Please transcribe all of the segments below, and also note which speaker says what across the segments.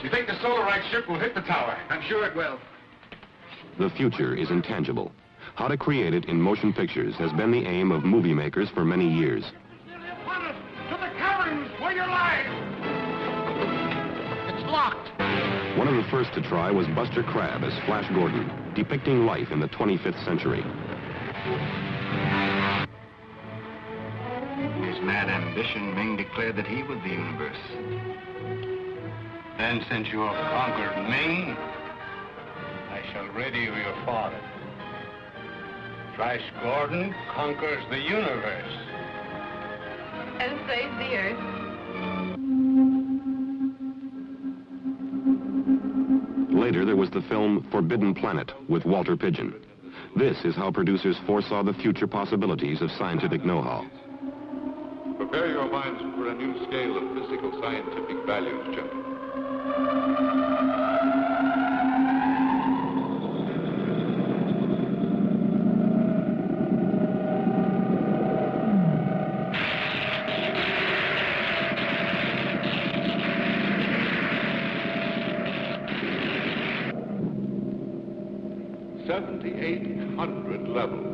Speaker 1: You think the Solarite ship will hit the tower?
Speaker 2: I'm sure it will.
Speaker 3: The future is intangible. How to create it in motion pictures has been the aim of movie makers for many years.
Speaker 1: To the caverns where you lie! It's locked.
Speaker 3: One of the first to try was Buster Crabbe as Flash Gordon, depicting life in the 25th century.
Speaker 2: His mad ambition, Ming declared that he was the universe.
Speaker 4: And since you have conquered Ming, I shall radio your father. Flash Gordon conquers the universe.
Speaker 5: And saves the Earth.
Speaker 3: Later, there was the film Forbidden Planet with Walter Pidgeon. This is how producers foresaw the future possibilities of scientific know-how.
Speaker 6: Prepare your minds for a new scale of physical scientific values, gentlemen. $7,800 levels.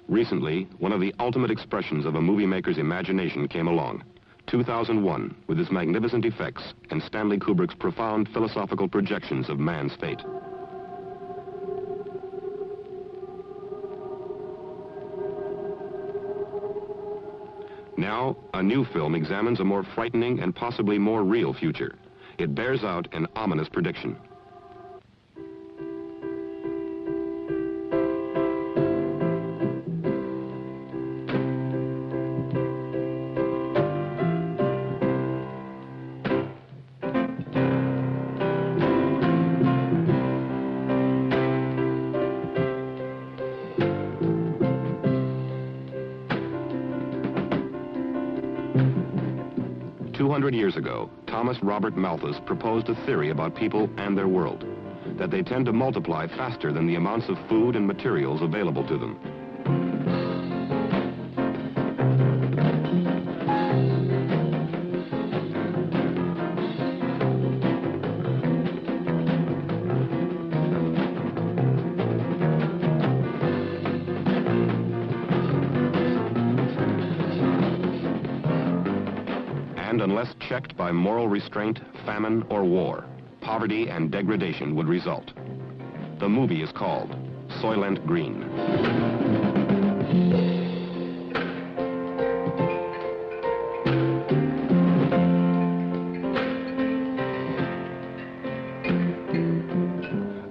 Speaker 3: Recently, one of the ultimate expressions of a movie maker's imagination came along. 2001, with its magnificent effects and Stanley Kubrick's profound philosophical projections of man's fate. Now, a new film examines a more frightening and possibly more real future. It bears out an ominous prediction. Years ago, Thomas Robert Malthus proposed a theory about people and their world, that they tend to multiply faster than the amounts of food and materials available to them. Unless checked by moral restraint, famine, or war, poverty and degradation would result. The movie is called Soylent Green.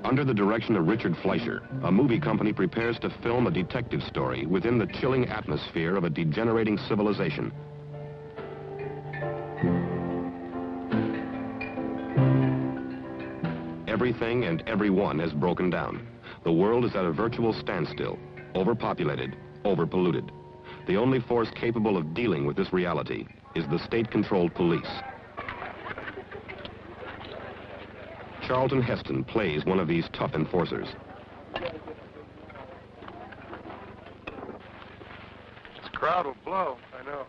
Speaker 3: Under the direction of Richard Fleischer, a movie company prepares to film a detective story within the chilling atmosphere of a degenerating civilization. Everything and everyone has broken down. The world is at a virtual standstill, overpopulated, overpolluted. The only force capable of dealing with this reality is the state-controlled police. Charlton Heston plays one of these tough enforcers.
Speaker 7: This crowd will blow, I know.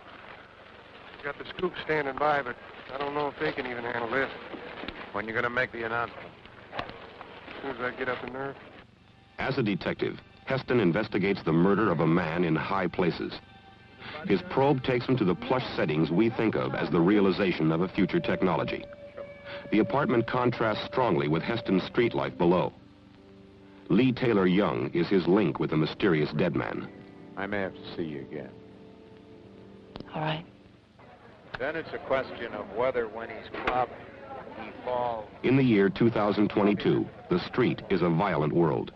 Speaker 7: We got the scoop standing by, but I don't know if they can even handle this.
Speaker 8: When you gonna make the announcement?
Speaker 7: As soon as I get up the nerve.
Speaker 3: As a detective, Heston investigates the murder of a man in high places. His probe takes him to the plush settings we think of as the realization of a future technology. The apartment contrasts strongly with Heston's street life below. Lee Taylor Young is his link with the mysterious dead man.
Speaker 8: I may have to see you again.
Speaker 5: All right.
Speaker 8: Then it's a question of whether when he's clubbed, he falls.
Speaker 3: In the year 2022, the street is a violent world.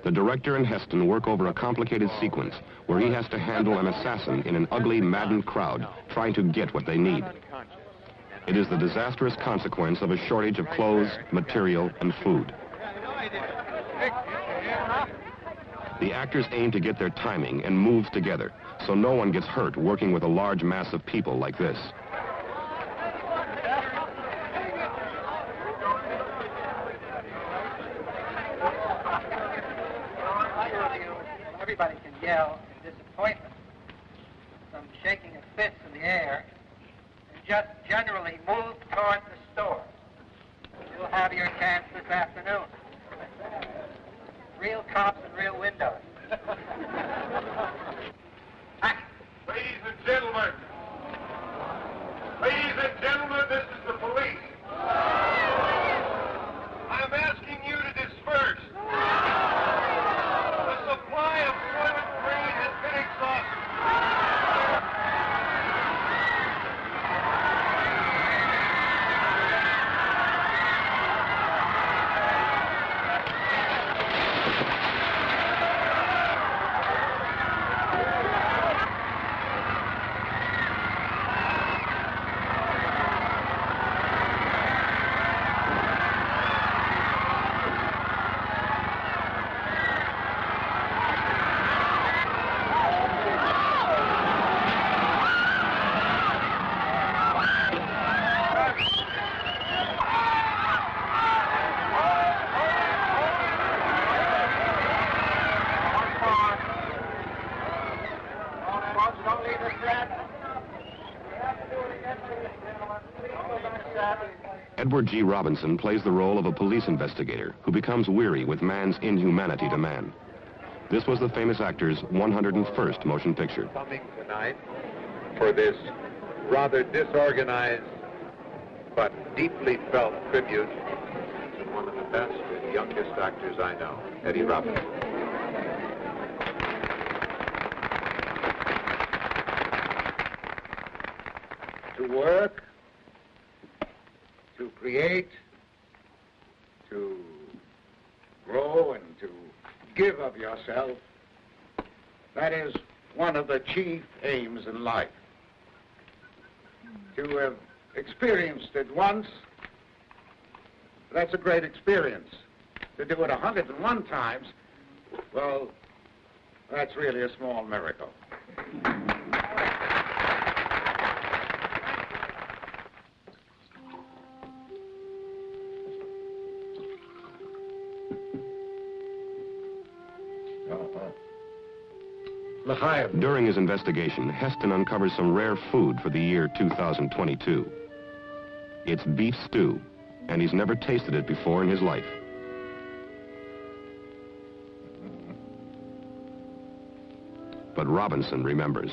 Speaker 3: The director and Heston work over a complicated sequence where he has to handle an assassin in an ugly, maddened crowd trying to get what they need. It is the disastrous consequence of a shortage of clothes, material, and food. The actors aim to get their timing and moves together, so no one gets hurt working with a large mass of people like this.
Speaker 9: yell in disappointment, some shaking of fists in the air, and just generally move toward the store. You'll have your chance this afternoon. Real cops and real windows.
Speaker 1: Ladies and gentlemen. Ladies and gentlemen, this is the police. I'm asking you to disperse. The supply of Soylent Green has been exhausted.
Speaker 3: Edward G. Robinson plays the role of a police investigator who becomes weary with man's inhumanity to man. This was the famous actor's 101st motion picture.
Speaker 8: Coming tonight for this rather disorganized but deeply felt tribute to one of the best and youngest actors I know, Eddie Robinson. To work, to create, to grow, and to give of yourself, that is one of the chief aims in life. To have experienced it once, that's a great experience. To do it 101 times, well, that's really a small miracle.
Speaker 3: During his investigation, Heston uncovers some rare food for the year 2022. It's beef stew, and he's never tasted it before in his life. But Robinson remembers.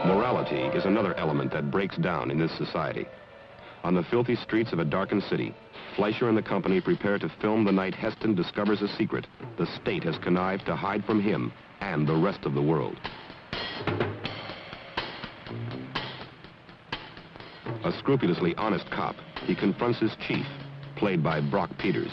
Speaker 3: Morality is another element that breaks down in this society. On the filthy streets of a darkened city, Fleischer and the company prepare to film the night Heston discovers a secret the state has connived to hide from him and the rest of the world. A scrupulously honest cop, he confronts his chief, played by Brock Peters.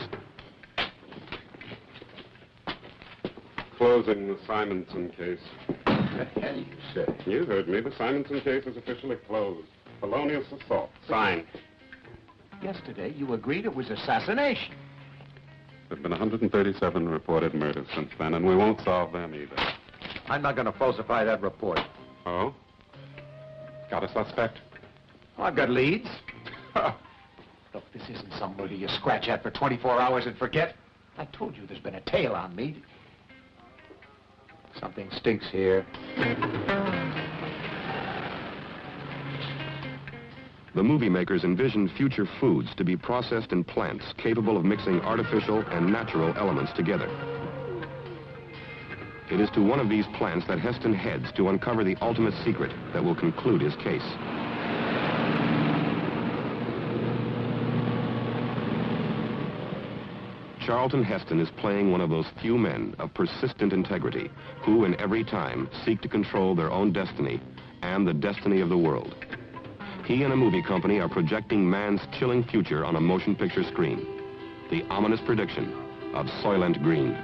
Speaker 10: Closing the Simonson case.
Speaker 8: What the hell you say?
Speaker 10: You heard me. The Simonson case is officially closed. Felonious assault. Signed.
Speaker 11: Yesterday, you agreed it was assassination.
Speaker 10: There have been 137 reported murders since then, and we won't solve them either.
Speaker 11: I'm not going to falsify that report.
Speaker 10: Oh? Got a suspect?
Speaker 11: Oh, I've got leads. Look, this isn't somebody you scratch at for 24 hours and forget. I told you there's been a tail on me. Something stinks here.
Speaker 3: The movie makers envisioned future foods to be processed in plants capable of mixing artificial and natural elements together. It is to one of these plants that Heston heads to uncover the ultimate secret that will conclude his case. Charlton Heston is playing one of those few men of persistent integrity who, in every time, seek to control their own destiny and the destiny of the world. He and a movie company are projecting man's chilling future on a motion picture screen. The ominous prediction of Soylent Green.